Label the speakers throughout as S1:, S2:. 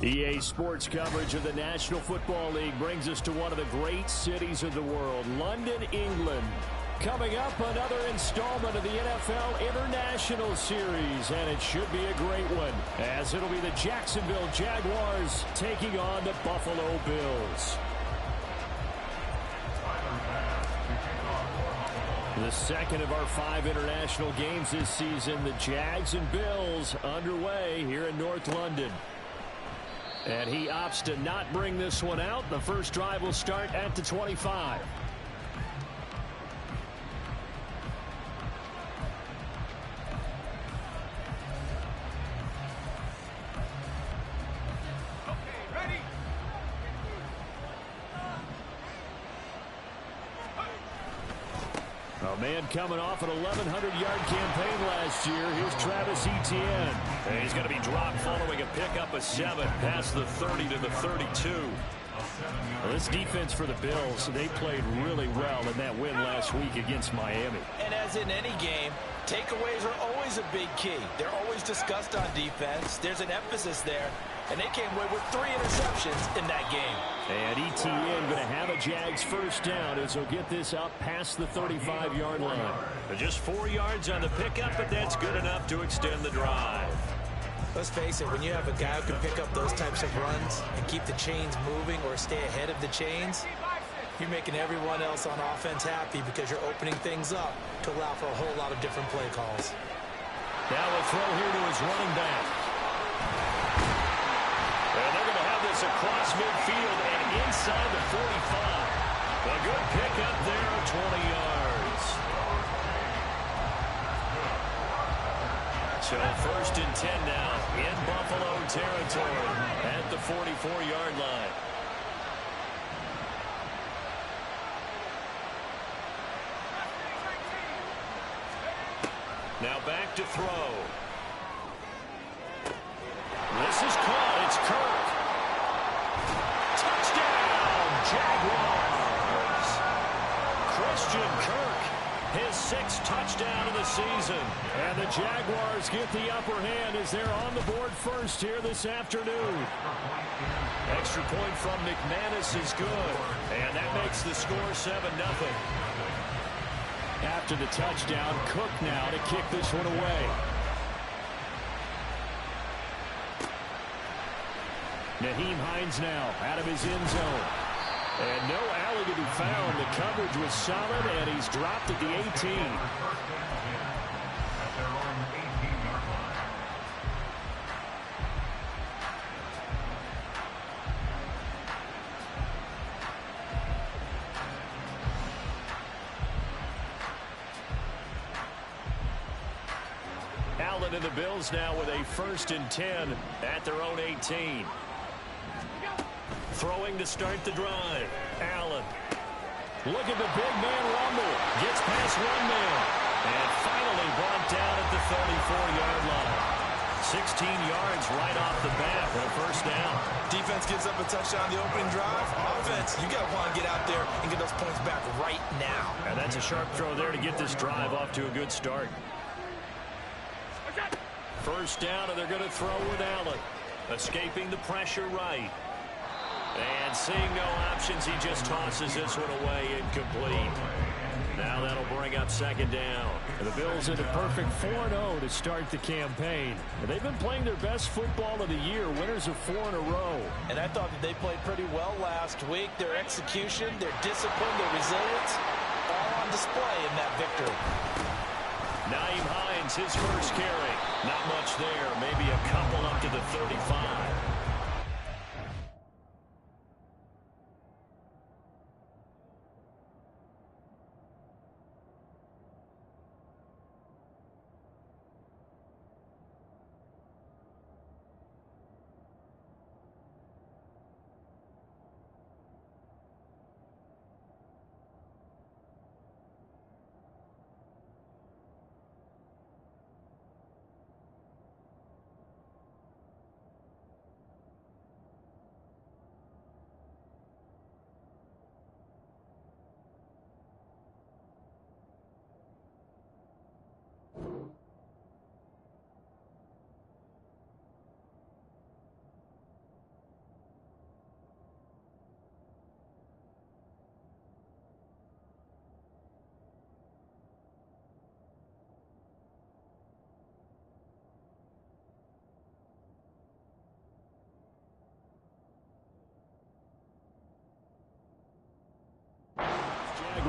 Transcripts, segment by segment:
S1: EA Sports coverage of the National Football League brings us to one of the great cities of the world, London, England. Coming up, another installment of the NFL International Series, and it should be a great one, as it'll be the Jacksonville Jaguars taking on the Buffalo Bills. The second of our 5 international games this season, the Jags and Bills underway here in North London. And he opts to not bring this one out. The first drive will start at the 25. A man coming off an 1,100-yard campaign last year. Here's Travis Etienne. And he's going to be dropped following a pickup of 7 past the 30 to the 32. Well, this defense for the Bills, they played really well in that win last week against Miami.
S2: And as in any game, takeaways are always a big key. They're always discussed on defense. There's an emphasis there. And they came away with 3 interceptions in that game.
S1: And Etienne going to have a Jags first down as he'll get this up past the 35-yard line.
S3: Just 4 yards on the pickup, but that's good enough to extend the drive.
S2: Let's face it, when you have a guy who can pick up those types of runs and keep the chains moving or stay ahead of the chains, you're making everyone else on offense happy because you're opening things up to allow for a whole lot of different play calls.
S1: Now a throw here to his running back. And they're going to have this across midfield and inside the 45. A good pickup there of 20 yards. So first and 10 now in Buffalo territory at the 44-yard line. Now back to throw. This is caught. It's Kirk. Touchdown, Jaguars. Christian Kirk, his 6th touchdown of the season. And the Jaguars get the upper hand as they're on the board first here this afternoon. Extra point from McManus is good. And that makes the score 7-0. After the touchdown, Cook now to kick this one away. Nyheim Hines now out of his end zone. And no alley to be found. The coverage was solid, and he's dropped at the 18. Allen and the Bills now with a first and 10 at their own 18. Throwing to start the drive. Allen. Look at the big man rumble. Gets past one man. And finally brought down at the 34-yard line. 16 yards right off the bat for a first down.
S2: Defense gives up a touchdown the opening drive. Offense, you got to want to get out there and get those points back right now.
S1: And that's a sharp throw there to get this drive off to a good start. First down, and they're going to throw with Allen. Escaping the pressure right. And seeing no options, he just tosses this one away, incomplete. Now that'll bring up second down. And the Bills in a perfect 4-0 to start the campaign. And they've been playing their best football of the year, winners of 4 in a row.
S2: And I thought that they played pretty well last week. Their execution, their discipline, their resilience, all on display in that victory.
S1: Nyheim Hines, his first carry. Not much there, maybe a couple up to the 35.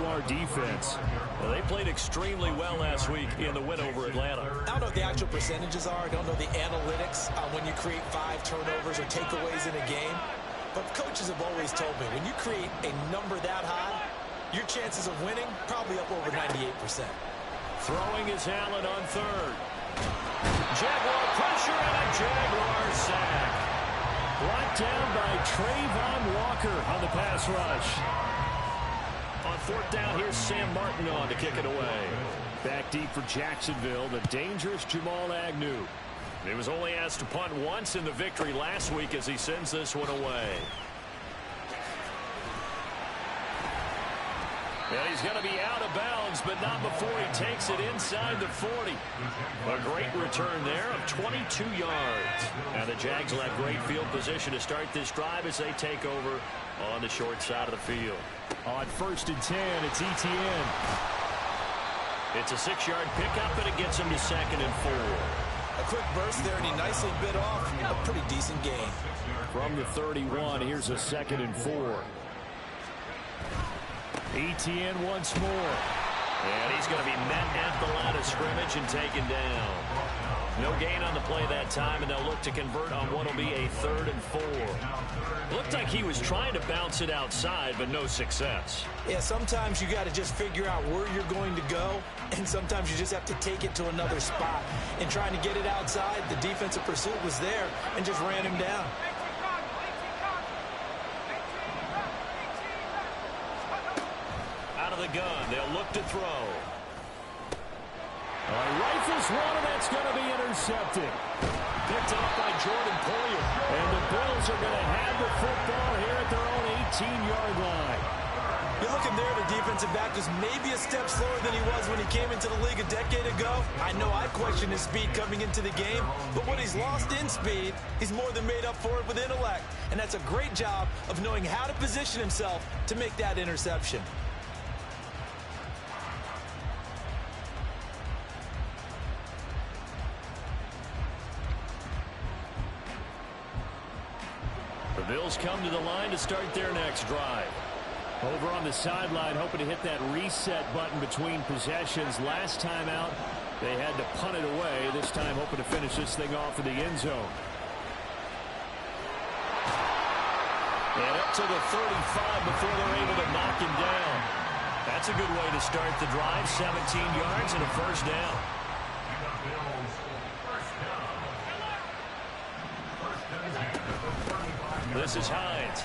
S3: Jaguar defense.
S1: Well, they played extremely well last week in the win over Atlanta.
S2: I don't know what the actual percentages are. I don't know the analytics on when you create 5 turnovers or takeaways in a game. But coaches have always told me, when you create a number that high, your chances of winning probably up over 98%.
S1: Throwing is Allen on third. Jaguar pressure and a Jaguar sack.
S3: Brought down by Trayvon Walker on the pass rush.
S1: On fourth down, here's Sam Martin on to kick it away.
S3: Back deep for Jacksonville, the dangerous Jamal Agnew.
S1: He was only asked to punt once in the victory last week as he sends this one away. And he's going to be out of bounds, but not before he takes it inside the 40. A great return there of 22 yards. Now the Jags will have great field position to start this drive as they take over on the short side of the field.
S3: On 1st and 10, it's ETN.
S1: It's a 6-yard pickup, and it gets him to 2nd and 4.
S2: A quick burst there, and he nicely bit off a pretty decent gain.
S3: From the 31, here's a 2nd and 4. ETN once more.
S1: And he's going to be met at the line of scrimmage and taken down. No gain on the play that time, and they'll look to convert on what will be a 3rd and 4. Looked like he was trying to bounce it outside, but no success.
S2: Yeah, sometimes you got to just figure out where you're going to go, and sometimes you just have to take it to another spot. And trying to get it outside, the defensive pursuit was there and just ran him down.
S1: Out of the gun, they'll look to throw.
S3: Rifles one, and that's going to be intercepted.
S1: Picked off by Jordan Poyer.
S3: And the Bills are going to have the football here at their own 18-yard line.
S2: You're looking there, the defensive back was maybe a step slower than he was when he came into the league a decade ago. I know I questioned his speed coming into the game, but when he's lost in speed, he's more than made up for it with intellect. And that's a great job of knowing how to position himself to make that interception.
S1: The Bills come to the line to start their next drive.
S3: Over on the sideline, hoping to hit that reset button between possessions. Last time out, they had to punt it away. This time, hoping to finish this thing off in the end zone.
S1: And up to the 35 before they're able to knock him down. That's a good way to start the drive. 17 yards and a 1st down. This is Hines.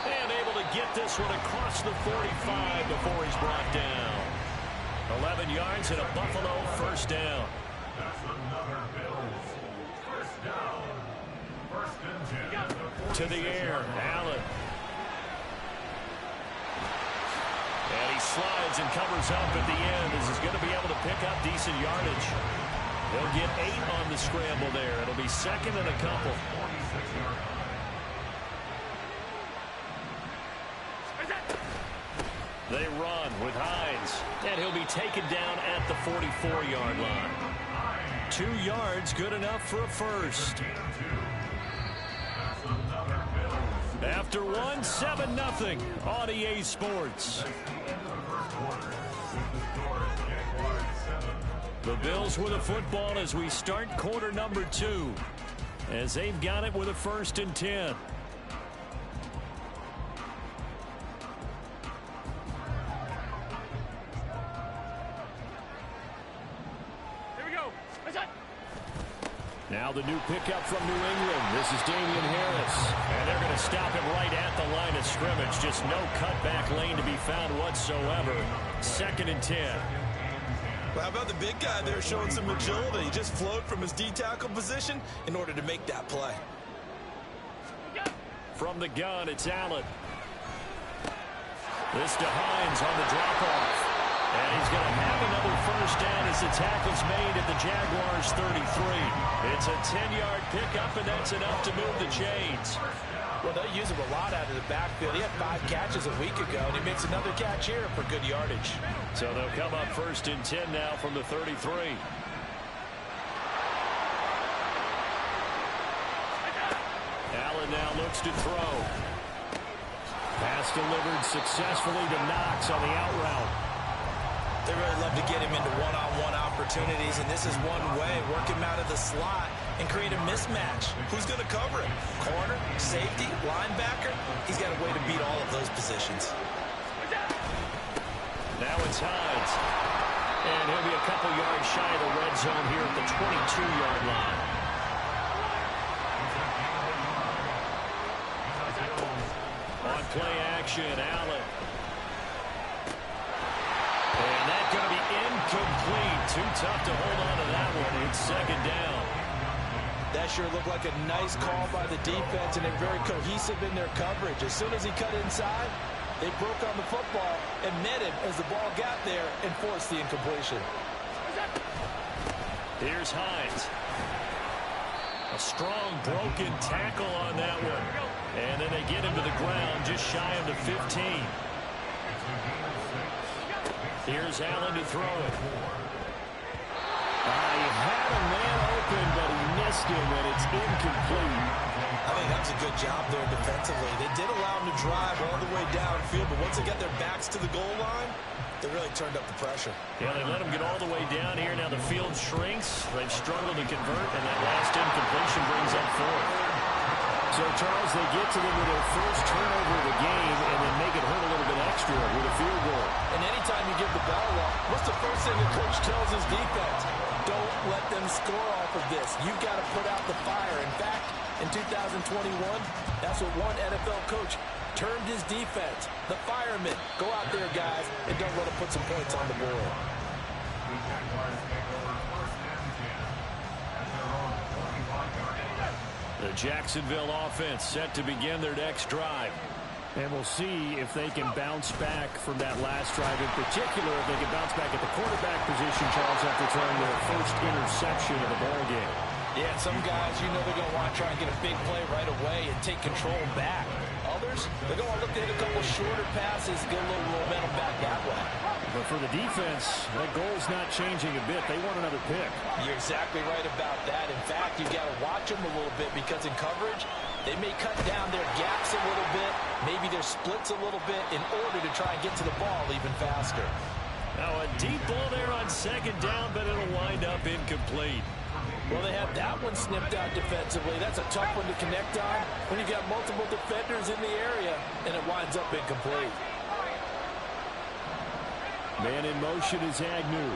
S1: And able to get this one across the 45 before he's brought down. 11 yards and a Buffalo 1st down. To the air, Allen. And he slides and covers up at the end as he's going to be able to pick up decent yardage. They'll get 8 on the scramble there. It'll be 2nd and a couple. They run with Hines, and he'll be taken down at the 44-yard line. 2 yards, good enough for a 1st. After 1, 7-0 on EA Sports. The Bills with a football as we start quarter number 2, as they've got it with a 1st and 10. Now the new pickup from New England. This is Damian Harris. And they're going to stop him right at the line of scrimmage. Just no cutback lane to be found whatsoever. 2nd and 10.
S2: Well, how about the big guy there showing some agility? He just flowed from his D-tackle position in order to make that play.
S1: From the gun, it's Allen. This to Hines on the drop-off. And he's going to have another 1st down as the tackle's made at the Jaguars' 33. It's a 10-yard pickup, and that's enough to move the chains.
S2: Well, they'll use him a lot out of the backfield. He had 5 catches a week ago, and he makes another catch here for good yardage.
S1: So they'll come up 1st and 10 now from the 33. Allen now looks to throw.
S3: Pass delivered successfully to Knox on the out route.
S2: They really love to get him into one-on-one opportunities, and this is one way. Work him out of the slot and create a mismatch. Who's going to cover him? Corner, safety, linebacker? He's got a way to beat all of those positions.
S1: Now it's Hines. And he'll be a couple yards shy of the red zone here at the 22-yard line. On play action, Allen. And that's going to be incomplete. Too tough to hold on to that one. It's second down.
S2: That sure looked like a nice call by the defense, and they're very cohesive in their coverage. As soon as he cut inside, they broke on the football and met him as the ball got there and forced the incompletion.
S1: Here's Hines. A strong broken tackle on that one. And then they get him to the ground just shy of the 15. Here's Allen to throw it.
S3: He had a man open, but he missed him, and it's incomplete.
S2: I think that was a good job there defensively. They did allow him to drive all the way downfield, but once they got their backs to the goal line, they really turned up the pressure.
S1: Yeah, they let him get all the way down here. Now the field shrinks. They've struggled to convert, and that last incompletion brings up fourth.
S3: So, Charles, they get to them with their first turnover of the game and then make it hurt a little bit extra with a field goal.
S2: And anytime you give the ball up, what's the first thing the coach tells his defense? Don't let them score off of this. You've got to put out the fire. In fact, in 2021, that's what one NFL coach termed his defense. The firemen. Go out there, guys, and don't let them put some points on the board.
S1: The Jacksonville offense set to begin their next drive.
S3: And we'll see if they can bounce back from that last drive. In particular, if they can bounce back at the quarterback position, Charles, after throwing their first interception of the ballgame.
S2: Yeah, some guys, you know they're going to want to try and get a big play right away and take control back. Others, they're going to look to hit a couple shorter passes, get a little momentum back that way.
S3: But for the defense, that goal's not changing a bit. They want another pick.
S2: You're exactly right about that. In fact, you've got to watch them a little bit because in coverage, they may cut down their gaps a little bit, maybe their splits a little bit in order to try and get to the ball even faster.
S1: Now a deep ball there on second down, but it'll wind up incomplete.
S2: Well, they had that one snipped out defensively. That's a tough one to connect on when you've got multiple defenders in the area, and it winds up incomplete.
S3: Man in motion is Agnew.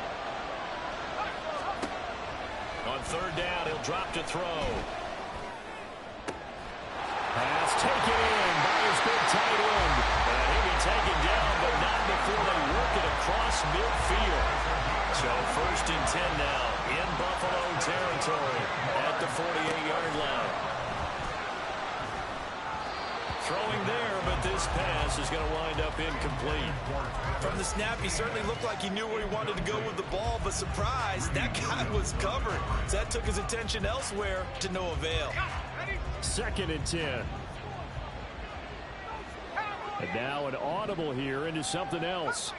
S1: On third down, he'll drop to throw.
S3: Pass taken in by his big tight end.
S1: And he'll be taken down, but not before they work it across midfield. So first and 10 now in Buffalo territory at the 48-yard line. Throwing there, but this pass is going to wind up incomplete.
S2: From the snap, he certainly looked like he knew where he wanted to go with the ball, but surprise, that guy was covered. So that took his attention elsewhere to no avail.
S3: Second and 10. And now an audible here into something else.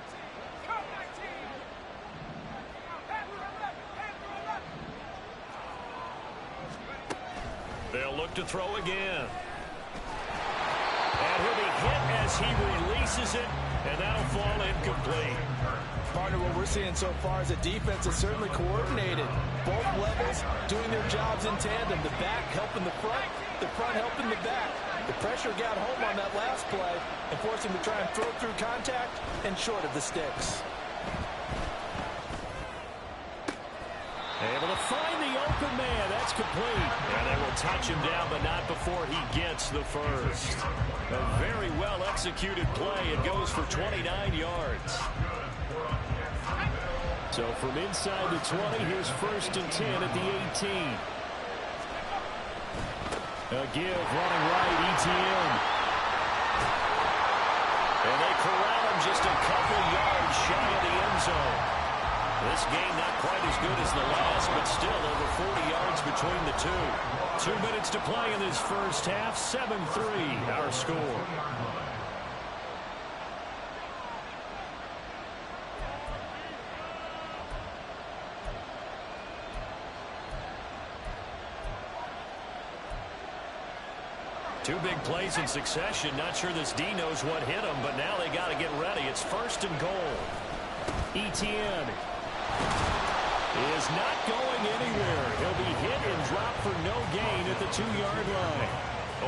S1: They'll look to throw again. And he'll be hit as he releases it, and that'll fall incomplete.
S2: Partner, what we're seeing so far is a defense that's certainly coordinated. Both levels doing their jobs in tandem. The back helping the front helping the back. The pressure got home on that last play and forced him to try and throw through contact and short of the sticks.
S1: Able to find the open man. That's complete. And they will touch him down, but not before he gets the first. A very well executed play. It goes for 29 yards.
S3: So from inside the 20, here's first and 10 at the 18. A give running right, ETN.
S1: And they corral him just a couple yards shy of the end zone. This game not quite as good as the last, but still over 40 yards between the two. 2 minutes to play in this first half. 7-3 our score. Two big plays in succession. Not sure this D knows what hit him, but now they got to get ready. It's 1st and goal.
S3: Etienne is not going anywhere. He'll be hit and dropped for no gain at the 2-yard line.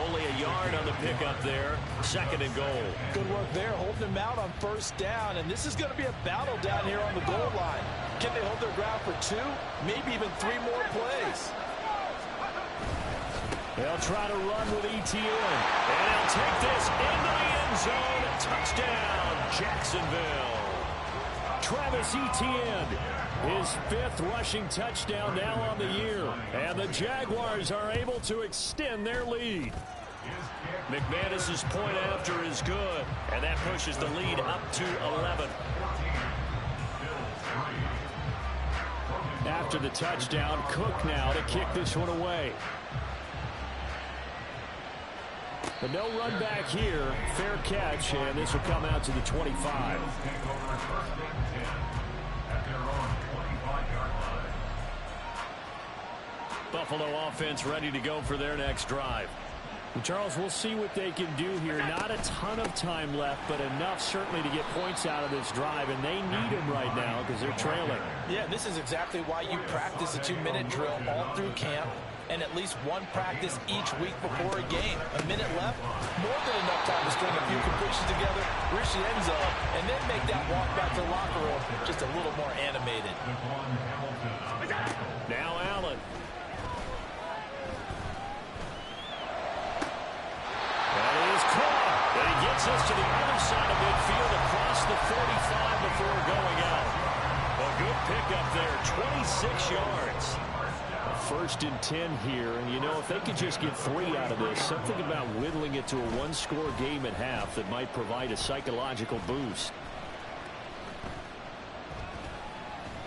S1: Only a yard on the pickup there. 2nd and goal.
S2: Good work there, holding him out on 1st down, and this is going to be a battle down here on the goal line. Can they hold their ground for 2, maybe even 3 more plays?
S3: They'll try to run with Etienne.
S1: And he'll take this into the end zone. Touchdown, Jacksonville.
S3: Travis Etienne, his 5th rushing touchdown now on the year. And the Jaguars are able to extend their lead.
S1: McManus's point after is good, and that pushes the lead up to 11.
S3: After the touchdown, Cook now to kick this one away. But no run back here. Fair catch, and this will come out to the 25.
S1: Buffalo offense ready to go for their next drive.
S3: And Charles, we'll see what they can do here. Not a ton of time left, but enough certainly to get points out of this drive, and they need them right now because they're trailing.
S2: Yeah, this is exactly why you practice a 2-minute drill all through camp, and at least one practice each week before a game. A minute left, more than enough time to string a few completions together, reach the end zone, and then make that walk back to the locker room just a little more animated.
S1: Now Allen. That is caught. And he gets us to the other side of midfield across the 45 before going out. A good pickup there, 26 yards.
S3: 1st and 10 here, and you know, if they could just get 3 out of this, something about whittling it to a 1-score game at half that might provide a psychological boost.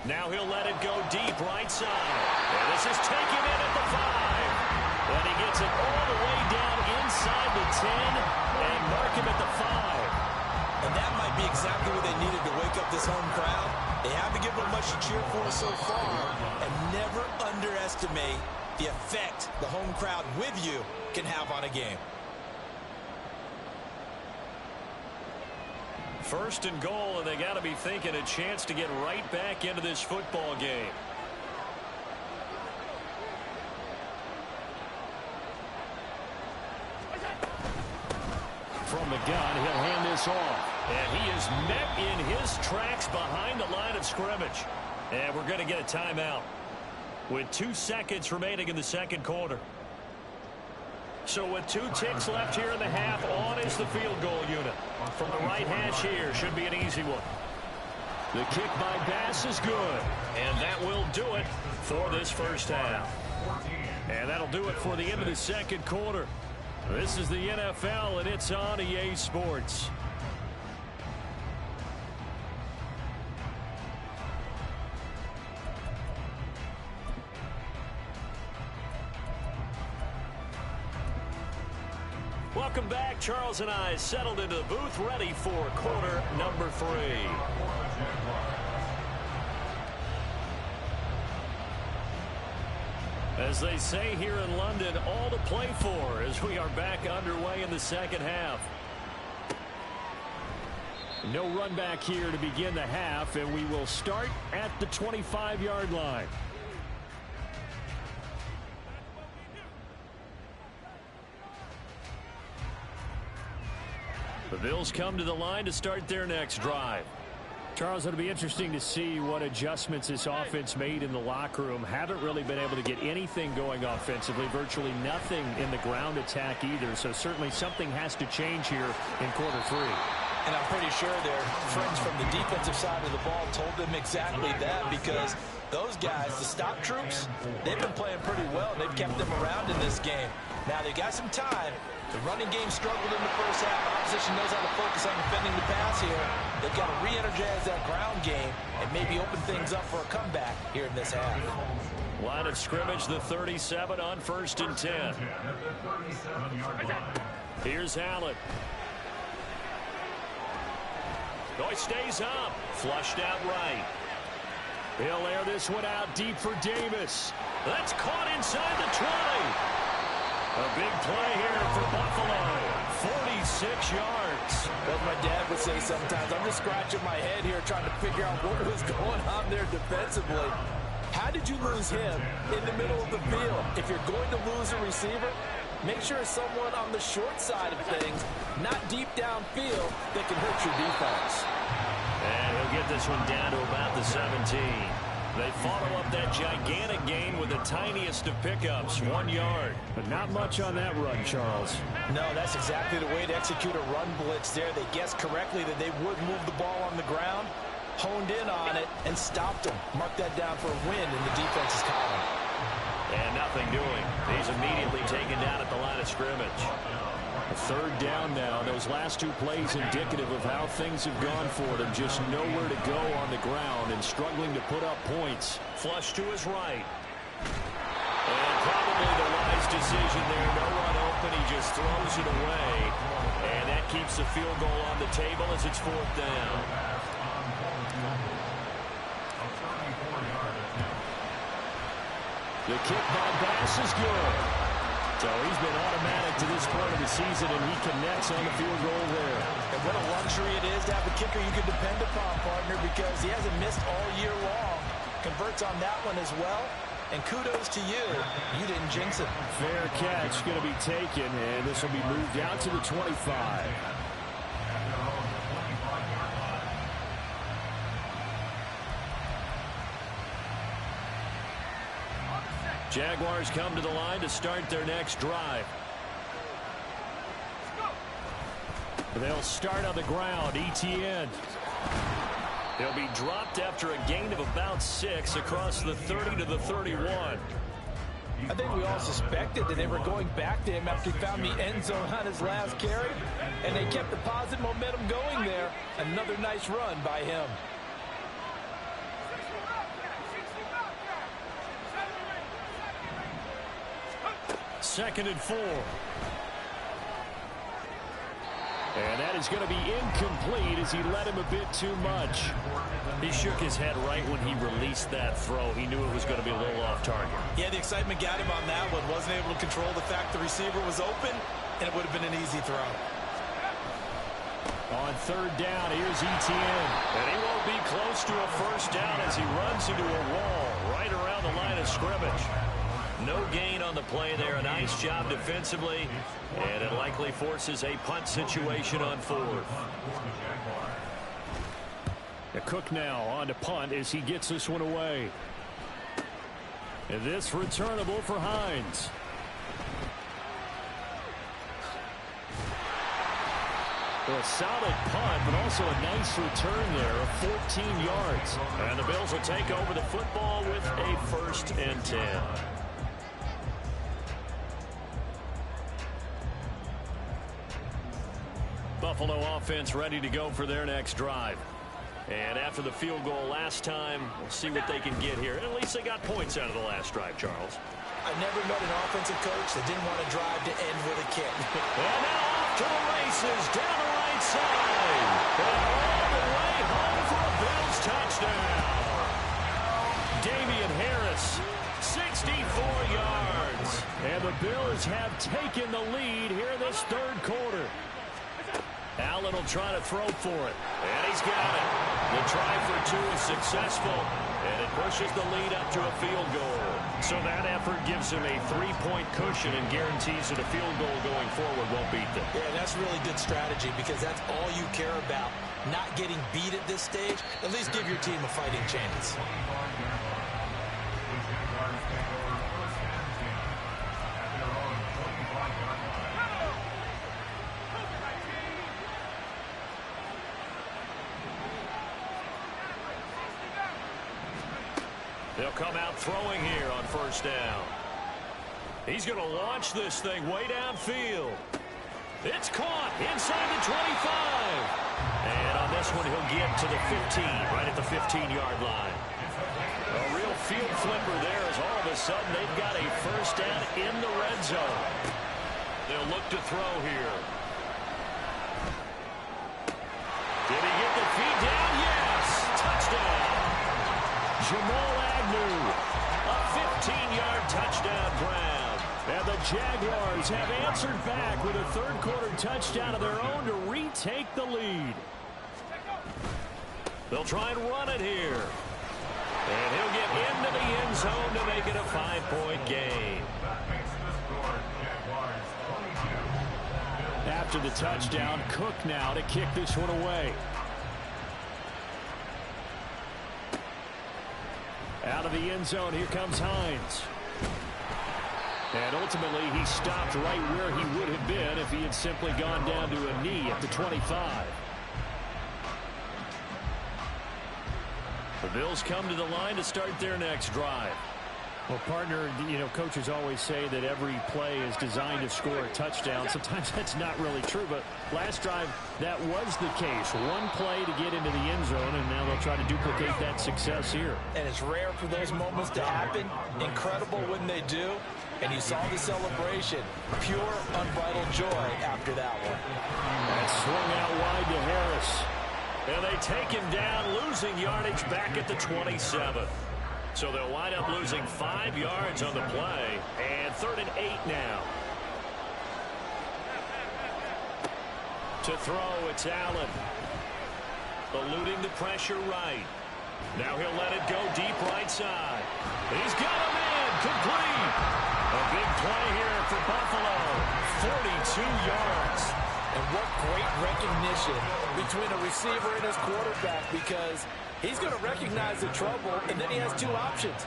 S1: Now he'll let it go deep right side. And this is taken in at the 5. And he gets it all the way down inside the 10 and mark him at the 5.
S2: And that might be exactly what they needed to wake up this home crowd. They haven't given them much to cheer for so far, and never underestimate the effect the home crowd with you can have on a game.
S1: 1st and goal, and they got to be thinking a chance to get right back into this football game.
S3: From the gun, he'll hand this off.
S1: And he is met in his tracks behind the line of scrimmage. And we're going to get a timeout with 2 seconds remaining in the 2nd quarter. So with 2 ticks left here in the half, on is the field goal unit. From the right hash here, should be an easy one.
S3: The kick by Bass is good.
S1: And that will do it for this 1st half.
S3: And that'll do it for the end of the 2nd quarter. This is the NFL, and it's on EA Sports.
S1: Welcome back. Charles and I settled into the booth, ready for quarter number 3. As they say here in London, all to play for as we are back underway in the 2nd half.
S3: No run back here to begin the half, and we will start at the 25-yard line.
S1: The Bills come to the line to start their next drive.
S3: Charles, it'll be interesting to see what adjustments this offense made in the locker room. Haven't really been able to get anything going offensively, virtually nothing in the ground attack either. So certainly something has to change here in quarter 3.
S2: And I'm pretty sure their friends from the defensive side of the ball told them exactly that, because those guys, the stop troops, they've been playing pretty well. They've kept them around in this game. Now they got some time. The running game struggled in the 1st half. Opposition knows how to focus on defending the pass here. They've got to re-energize that ground game and maybe open things up for a comeback here in this half.
S1: Line of scrimmage, the 37 on 1st and 10. Here's Allen. Oh, he stays up. Flushed out right.
S3: He'll air this one out deep for Davis.
S1: That's caught inside the 20. A big play here for Buffalo. 46 yards.
S2: As my dad would say sometimes, I'm just scratching my head here trying to figure out what was going on there defensively. How did you lose him in the middle of the field? If you're going to lose a receiver, make sure it's someone on the short side of things, not deep downfield, that can hurt your defense.
S1: And he'll get this one down to about the 17. They follow up that gigantic gain with the tiniest of pickups, 1 yard.
S3: But not much on that run, Charles.
S2: No, that's exactly the way to execute a run blitz there. They guessed correctly that they would move the ball on the ground, honed in on it, and stopped them. Mark that down for a win in the defense's column.
S1: And nothing doing. He's immediately taken down at the line of scrimmage.
S3: A third down now. Those last two plays indicative of how things have gone for them. Just nowhere to go on the ground and struggling to put up points.
S1: Flush to his right. And probably the wise decision there. No one open. He just throws it away. And that keeps the field goal on the table as it's 4th down.
S3: The kick by Bass is good. So he's been automatic to this point of the season, and he connects on the field goal there.
S2: And what a luxury it is to have a kicker you can depend upon, partner, because he hasn't missed all year long. Converts on that one as well. And kudos to you. You didn't jinx it.
S3: Fair catch going to be taken, and this will be moved out to the 25.
S1: Jaguars come to the line to start their next drive.
S3: They'll start on the ground. ETN.
S1: They'll be dropped after a gain of about 6 across the 30 to the 31.
S2: I think we all suspected that they were going back to him after he found the end zone on his last carry, and they kept the positive momentum going there. Another nice run by him.
S1: 2nd and 4.
S3: And that is going to be incomplete as he let him a bit too much.
S1: He shook his head right when he released that throw. He knew it was going to be a little off target.
S2: Yeah, the excitement got him on that one. Wasn't able to control the fact the receiver was open, and it would have been an easy throw.
S3: On 3rd down, here's ETN.
S1: And he won't be close to a first down as he runs into a wall right around the line of scrimmage. No gain on the play there. A nice job defensively. And it likely forces a punt situation on 4th.
S3: Cook now on to punt as he gets this one away. And this returnable for Hines. Well, a solid punt, but also a nice return there of 14 yards.
S1: And the Bills will take over the football with a 1st and 10. Buffalo offense ready to go for their next drive. And after the field goal last time, we'll see what they can get here. At least they got points out of the last drive, Charles.
S2: I never met an offensive coach that didn't want to drive to end with a kick.
S1: And now off to the races down the right side. And all the way home for a Bills touchdown. Damian Harris, 64 yards.
S3: And the Bills have taken the lead here in this 3rd quarter.
S1: Allen will try to throw for it. And he's got it. The try for 2 is successful. And it pushes the lead up to a field goal. So that effort gives him a 3-point cushion and guarantees that a field goal going forward won't beat them.
S2: Yeah, that's really good strategy because that's all you care about. Not getting beat at this stage. At least give your team a fighting chance.
S1: They'll come out throwing here on 1st down. He's going to launch this thing way downfield. It's caught inside the 25. And on this one, he'll get to the 15, right at the 15-yard line. A real field flipper there as all of a sudden they've got a 1st down in the red zone. They'll look to throw here. Did he get the feet down? Yes! Touchdown! Jamal Agnew, a 15-yard touchdown grab.
S3: And the Jaguars have answered back with a third-quarter touchdown of their own to retake the lead.
S1: They'll try and run it here. And he'll get into the end zone to make it a 5-point game.
S3: After the touchdown, Cook now to kick this one away. Out of the end zone, here comes Hines. And ultimately, he stopped right where he would have been if he had simply gone down to a knee at the 25. The Bills come to the line to start their next drive. Well, partner, coaches always say that every play is designed to score a touchdown. Sometimes that's not really true, but last drive, that was the case. One play to get into the end zone, and now they'll try to duplicate that success here.
S2: And it's rare for those moments to happen. Incredible when they do. And you saw the celebration. Pure, unbridled joy after that one.
S3: That swung out wide to Harris.
S1: And they take him down, losing yardage back at the 27. So they'll wind up losing 5 yards on the play. And 3rd and 8 now. To throw, it's Allen. Eluding the pressure right. Now he'll let it go deep right side. He's got him in. Complete. A big play here for Buffalo. 42 yards.
S2: And what great recognition between a receiver and his quarterback, because he's going to recognize the trouble, and then he has 2 options.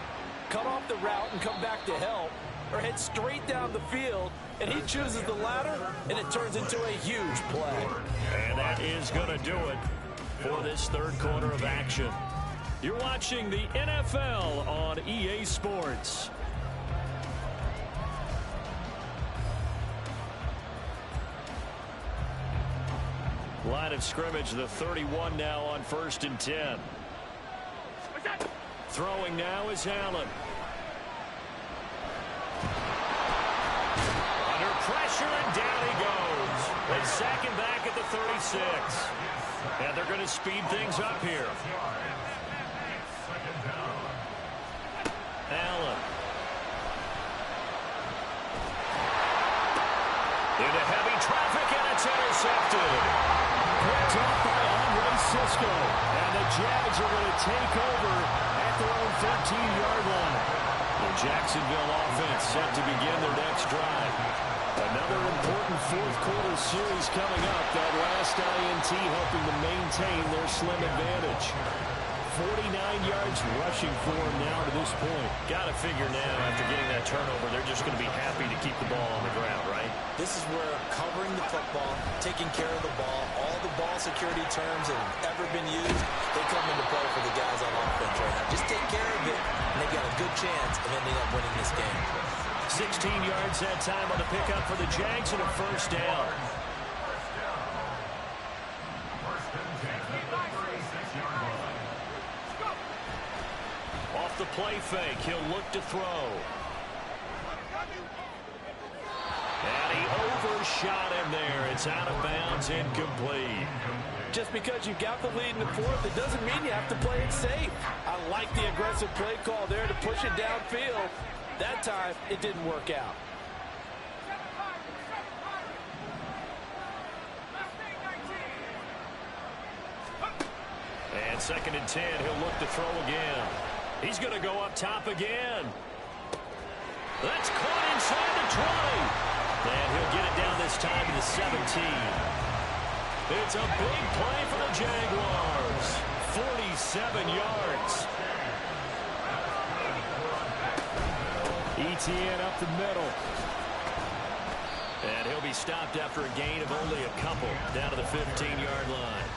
S2: Cut off the route and come back to help, or head straight down the field, and he chooses the latter, and it turns into a huge play.
S1: And that is going to do it for this third quarter of action. You're watching the NFL on EA Sports. Line of scrimmage, the 31 now on 1st and 10. Throwing now is Allen. Under pressure, and down he goes. They sack him back at the 36. And they're going to speed things up here. Allen. Into heavy traffic, and it's intercepted.
S3: Picked up by Andre Cisco. And the Jags are going to take over at their own 13-yard line. The Jacksonville offense set to begin their next drive. Another important fourth-quarter series coming up. That last INT helping to maintain their slim advantage. 49 yards rushing for him now to this point.
S1: Got to figure now, after getting that turnover, they're just going to be happy to keep the ball on the ground, right?
S2: This is where covering the football, taking care of the ball, all the ball security terms that have ever been used, they come into play for the guys on offense right now. Just take care of it, and they've got a good chance of ending up winning this game.
S1: 16 yards that time on the pickup for the Jags and a first down. Off the play fake, he'll look to throw. And he overshot him there. It's out of bounds, incomplete.
S2: Just because you got the lead in the fourth, it doesn't mean you have to play it safe. I like the aggressive play call there to push it downfield. That time, it didn't work out.
S1: And 2nd and 10, he'll look to throw again. He's going to go up top again. That's caught inside the 20. And he'll get it down this time to the 17. It's a big play for the Jaguars. 47 yards.
S3: ETN up the middle.
S1: And he'll be stopped after a gain of only a couple down to the 15-yard line.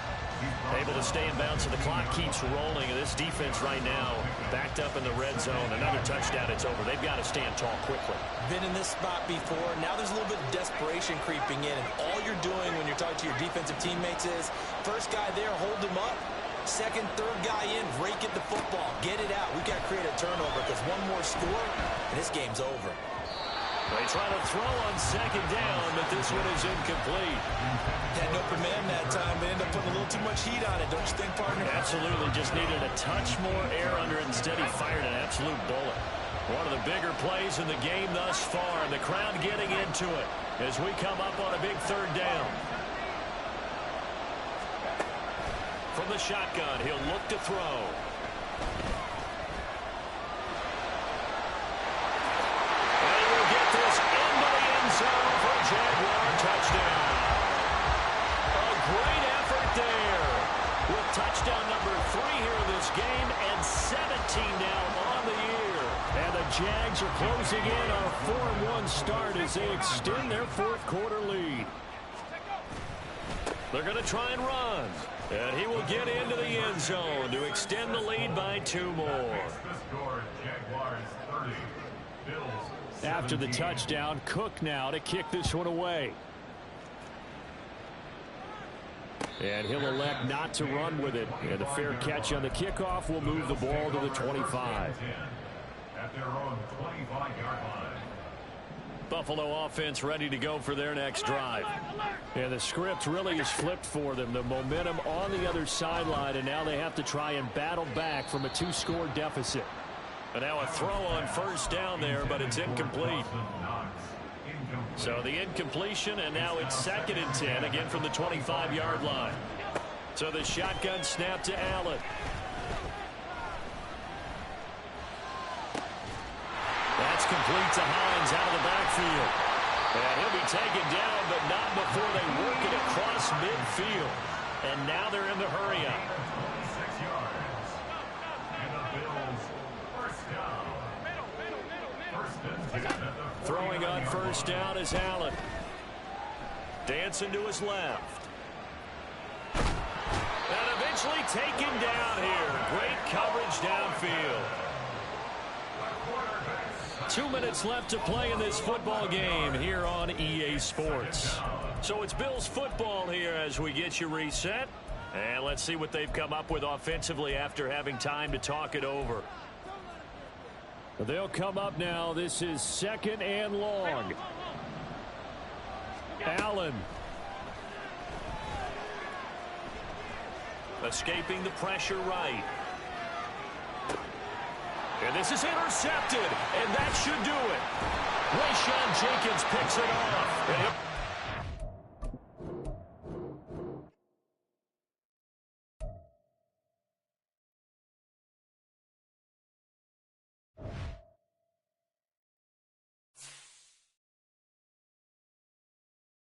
S1: Able to stay in bounds, so the clock keeps rolling. And this defense right now backed up in the red zone. Another touchdown, it's over. They've got to stand tall quickly.
S2: Been in this spot before. Now there's a little bit of desperation creeping in. And all you're doing when you're talking to your defensive teammates is, first guy there, hold him up. Second, third guy in, rake at the football. Get it out. We've got to create a turnover because one more score, and this game's over.
S1: They try to throw on 2nd down, but this one is incomplete.
S2: Had no command that time, but ended up putting a little too much heat on it, don't you think, partner?
S1: Absolutely. Just needed a touch more air under it. Instead, he fired an absolute bullet. One of the bigger plays in the game thus far, and the crowd getting into it as we come up on a big third down. From the shotgun, he'll look to throw. And he will get this into the end zone for a Jaguar touchdown. A great effort there with touchdown number 3 here in this game and 17 now on the year. And the Jags are closing in on a 4-1 start as they extend their fourth quarter lead. They're going to try and run. And he will get into the end zone to extend the lead by 2 more.
S3: After the touchdown, Cook now to kick this one away. And he'll elect not to run with it. And a fair catch on the kickoff will move the ball to the 25.
S4: At their own 25-yard line.
S1: Buffalo offense ready to go for their next drive.
S3: And the script really is flipped for them. The momentum on the other sideline, and now they have to try and battle back from a 2-score deficit.
S1: And now a throw on first down there, but it's incomplete. So the incompletion, and now it's 2nd and 10, again from the 25-yard line. So the shotgun snap to Allen. That's complete to Hines out of the backfield. And he'll be taken down, but not before they work it across midfield. And now they're in the hurry-up.
S4: 26 yards. And the Bills first down. First and 10 at the
S1: Throwing on first down is Allen. Dancing to his left. And eventually taken down here. Great coverage downfield. 2 minutes left to play in this football game here on EA Sports. So it's Bills football here as we get you reset. And let's see what they've come up with offensively after having time to talk it over.
S3: They'll come up now. This is 2nd and long. Allen.
S1: Escaping the pressure right. And this is intercepted, and that should do it. Rayshawn Jenkins picks it off.